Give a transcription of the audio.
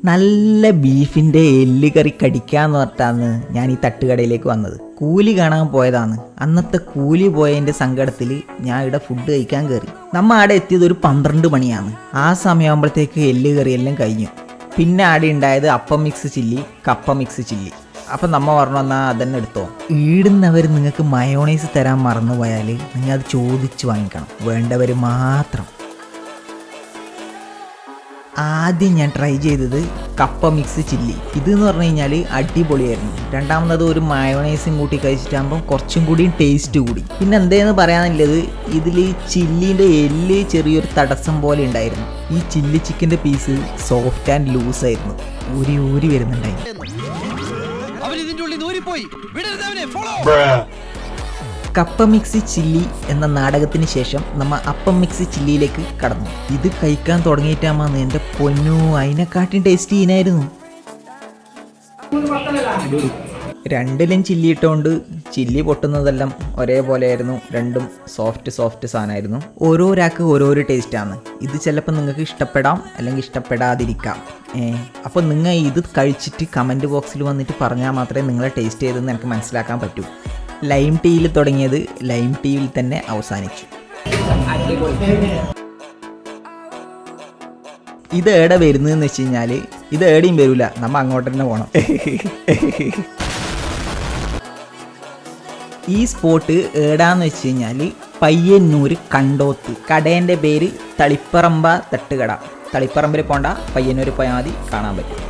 നല്ല ബീഫിൻ്റെ എല്ല് കറി കടിക്കാന്ന് പറഞ്ഞിട്ടാണ് ഞാൻ ഈ തട്ടുകടയിലേക്ക് വന്നത്. കൂലി കാണാൻ പോയതാണ്. അന്നത്തെ കൂലി പോയതിൻ്റെ സങ്കടത്തിൽ ഞാൻ ഇവിടെ ഫുഡ് കഴിക്കാൻ കയറി. നമ്മൾ ആടെ എത്തിയത് ഒരു 12 മണിയാണ്. ആ സമയമാകുമ്പോഴത്തേക്ക് എല്ല് കറി എല്ലാം കഴിഞ്ഞു. പിന്നെ ആടെ ഉണ്ടായത് അപ്പം മിക്സ് ചില്ലി, കപ്പ മിക്സ് ചില്ലി. അപ്പം നമ്മ പറഞ്ഞു എന്നാൽ അതന്നെ എടുത്തോ. ഈടുന്നവർ നിങ്ങൾക്ക് മയോണൈസ് തരാൻ മറന്നു പോയാൽ നിങ്ങൾ അത് ചോദിച്ച് വാങ്ങിക്കണം, വേണ്ടവർ മാത്രം. ആദ്യം ഞാൻ ട്രൈ ചെയ്തത് കപ്പ മിക്സ് ചില്ലി. ഇതെന്ന് പറഞ്ഞു കഴിഞ്ഞാൽ അടിപൊളിയായിരുന്നു. രണ്ടാമത് ഒരു മയോണൈസും കൂട്ടി കഴിച്ചിട്ടാകുമ്പോൾ കുറച്ചും കൂടിയും ടേസ്റ്റ് കൂടി. പിന്നെ എന്തേന്ന് പറയാനുള്ളത്, ഇതിൽ ചില്ലീൻ്റെ എല്ല് ചെറിയൊരു തടസ്സം പോലെ ഉണ്ടായിരുന്നു. ഈ ചില്ലി ചിക്കൻ്റെ പീസ് സോഫ്റ്റ് ആൻഡ് ലൂസായിരുന്നു, ഊരി വരുന്നുണ്ടായിരുന്നു. കപ്പ മിക്സ് ചില്ലി എന്ന നാടകത്തിന് ശേഷം നമ്മൾ അപ്പം മിക്സ് ചില്ലിയിലേക്ക് കടന്നു. ഇത് കഴിക്കാൻ തുടങ്ങിയിട്ടാകുമ്പോൾ എൻ്റെ പൊന്നു അതിനെക്കാട്ടും ടേസ്റ്റ് ഈനായിരുന്നു. രണ്ടിലും ചില്ലി ഇട്ടുകൊണ്ട് ചില്ലി പൊട്ടുന്നതെല്ലാം ഒരേപോലെ ആയിരുന്നു. രണ്ടും സോഫ്റ്റ് സാധനമായിരുന്നു. ഓരോരാൾക്ക് ഓരോരോ ടേസ്റ്റാണ്. ഇത് ചിലപ്പോൾ നിങ്ങൾക്ക് ഇഷ്ടപ്പെടാം അല്ലെങ്കിൽ ഇഷ്ടപ്പെടാതിരിക്കാം. അപ്പോൾ നിങ്ങൾ ഇത് കഴിച്ചിട്ട് കമൻറ്റ് ബോക്സിൽ വന്നിട്ട് പറഞ്ഞാൽ മാത്രമേ നിങ്ങളെ ടേസ്റ്റ് ചെയ്തെന്ന് എനിക്ക് മനസ്സിലാക്കാൻ പറ്റൂ. ലൈം ടീയിൽ തുടങ്ങിയത് ലൈം ടീയിൽ തന്നെ അവസാനിച്ചു. ഇത് ഏടെ വരുന്നതെന്ന് വെച്ച് കഴിഞ്ഞാൽ ഇത് ഏടെയും വരില്ല, നമ്മൾ അങ്ങോട്ട് തന്നെ പോകണം. ഈ സ്പോട്ട് ഏടാന്ന് വെച്ച് കഴിഞ്ഞാൽ പയ്യന്നൂർ കണ്ടോത്ത്. കടേൻ്റെ പേര് തളിപ്പറമ്പ തട്ടുകട. തളിപ്പറമ്പിൽ പോണ്ട, പയ്യന്നൂർ പോയാൽ മതി, കാണാൻ പറ്റും.